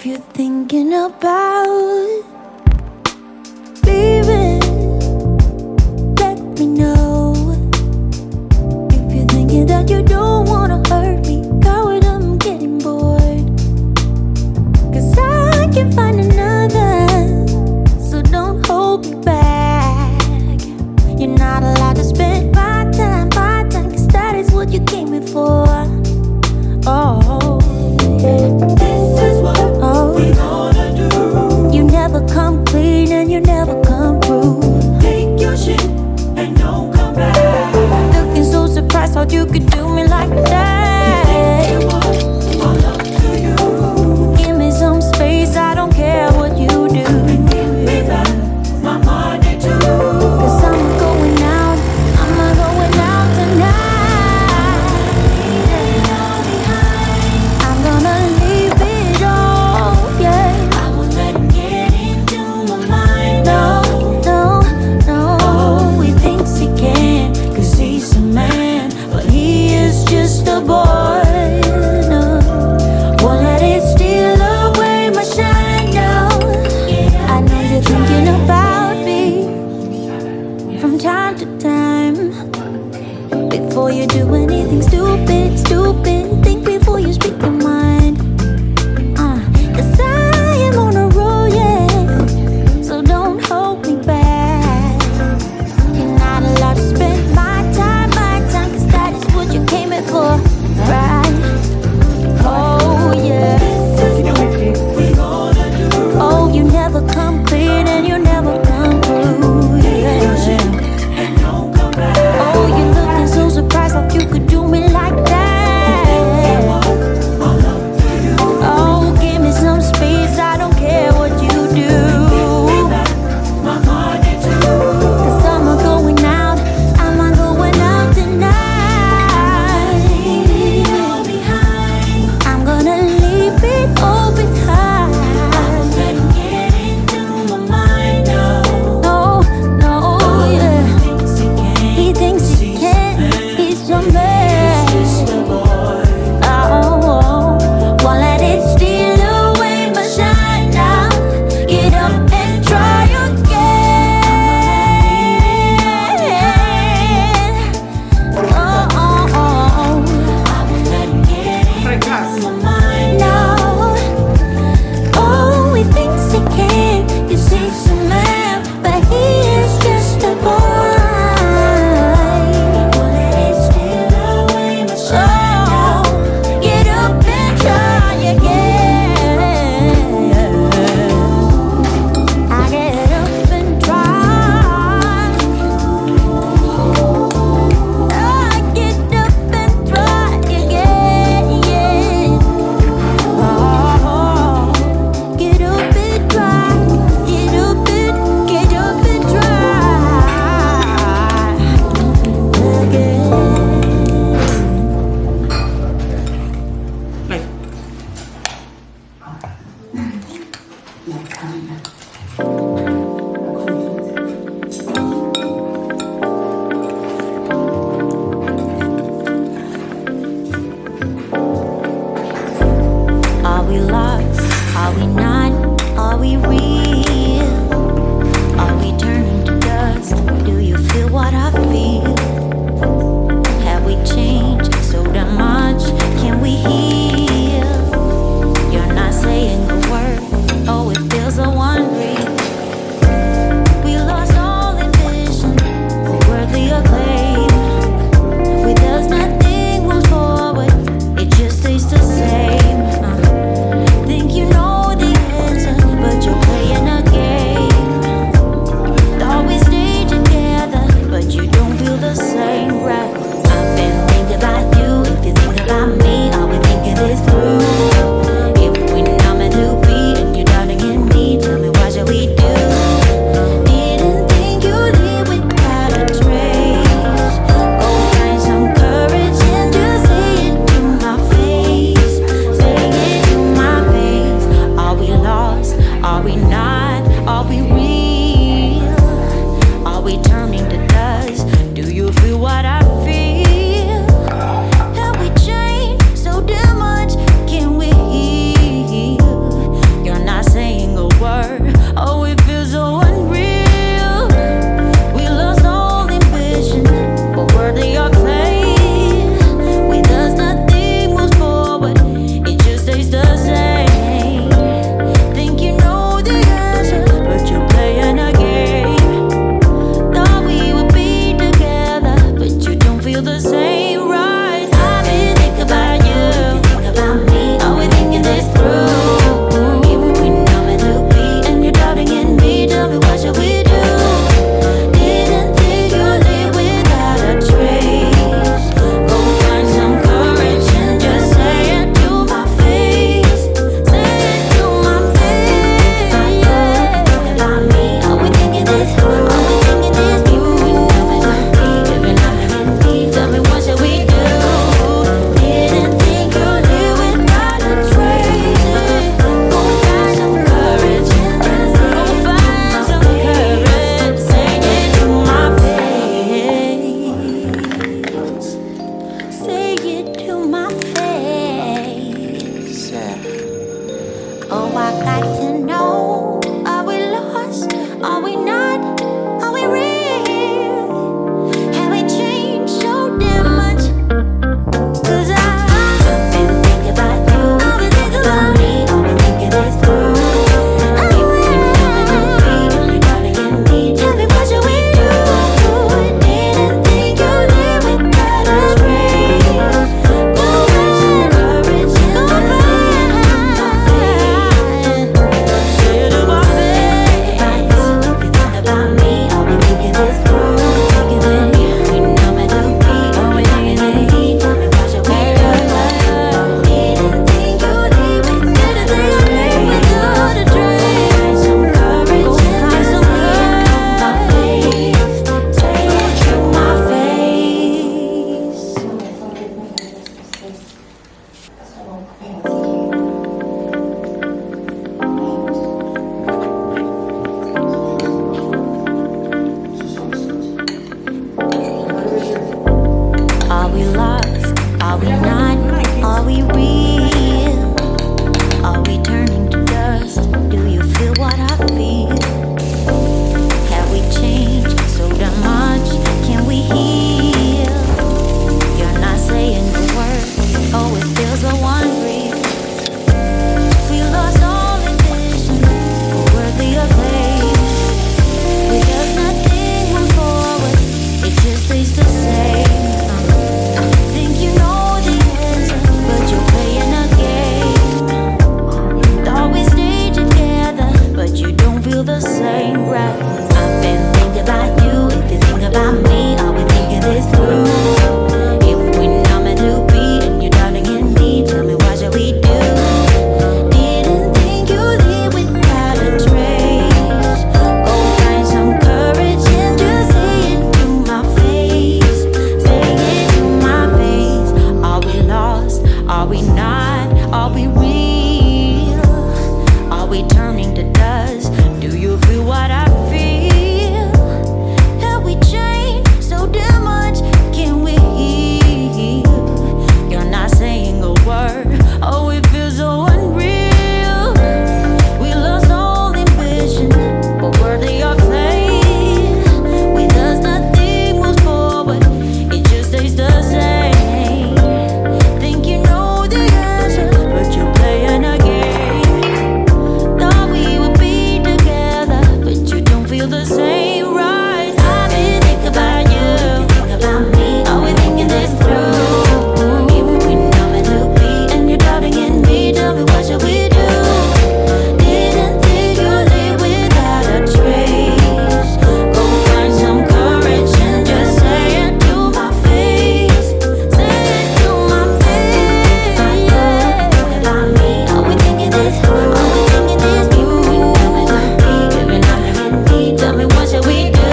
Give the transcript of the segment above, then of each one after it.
If you're thinking about leaving, let me know. If you're thinking that you don't wanna hurt me, coward, I'm getting bored. 'Cause I can find another, so don't hold me back. You're not allowed to spend my time, 'cause that is what you came here for. Oh, This is what we gonna do. you never come clean and you never come through. Take your shit and don't come back. Looking so surprised how you could do me like that. It was all up to you. Give me some space, I don't care what you do. And give me back my money too. 'Cause I'm going out tonight. I'm gonna leave it all, yeah. I won't let him get into my mind. No, he thinks he can, 'cause he's a man, but he is just a boy. No, won't let it steal away my shine now. I know you're thinking about me from time to time. Before you do anything stupid, think before you speak your mind. 'Cause I am on a roll, yeah, so don't hold me back. You're not allowed to spend my time, 'cause that is what you came here for, right? Oh, yeah. This is what we gonna do. Oh, you never come clean and you never come through, Take your shit yeah. and don't come back. Oh, you're looking so surprised like you could do me like that. feel the same, right? I've been thinking about you, think about me. Are we thinking this through? Even when I'm in the beat and you're doubting in me, tell me what should we do? Didn't think you'd live without a trace. Go find some courage and just say it to my face. Say it to my face. Think about me. Are we thinking this through? Are we thinking this through? Tell me what should we do?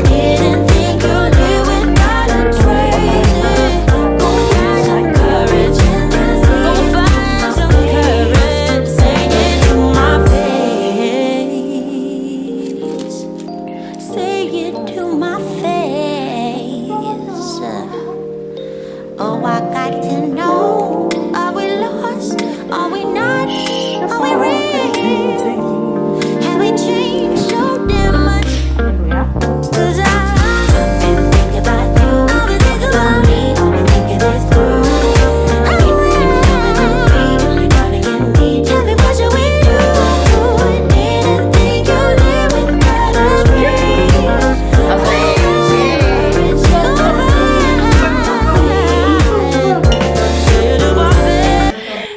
Didn't think you'd live without a trace. Go find some courage and just go find some courage. Say it to my face. Say it to my face. Oh, I got to know. Are we lost? Are we not? Are we real? Have we changed so damn much? 'Cause I've been thinking about you. I've been thinking about me. I've been thinking this through. Tell me what should we do? Didn't think you'd live without a trace.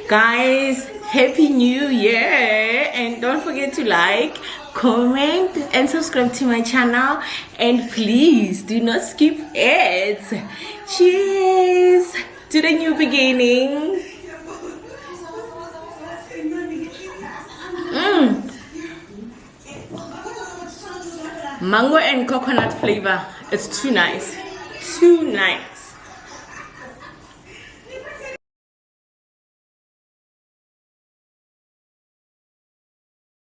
Guys, happy new year, and don't forget to like, comment and subscribe to my channel, and please do not skip ads. Cheers to the new beginning. Mango and coconut flavor, it's too nice, too nice.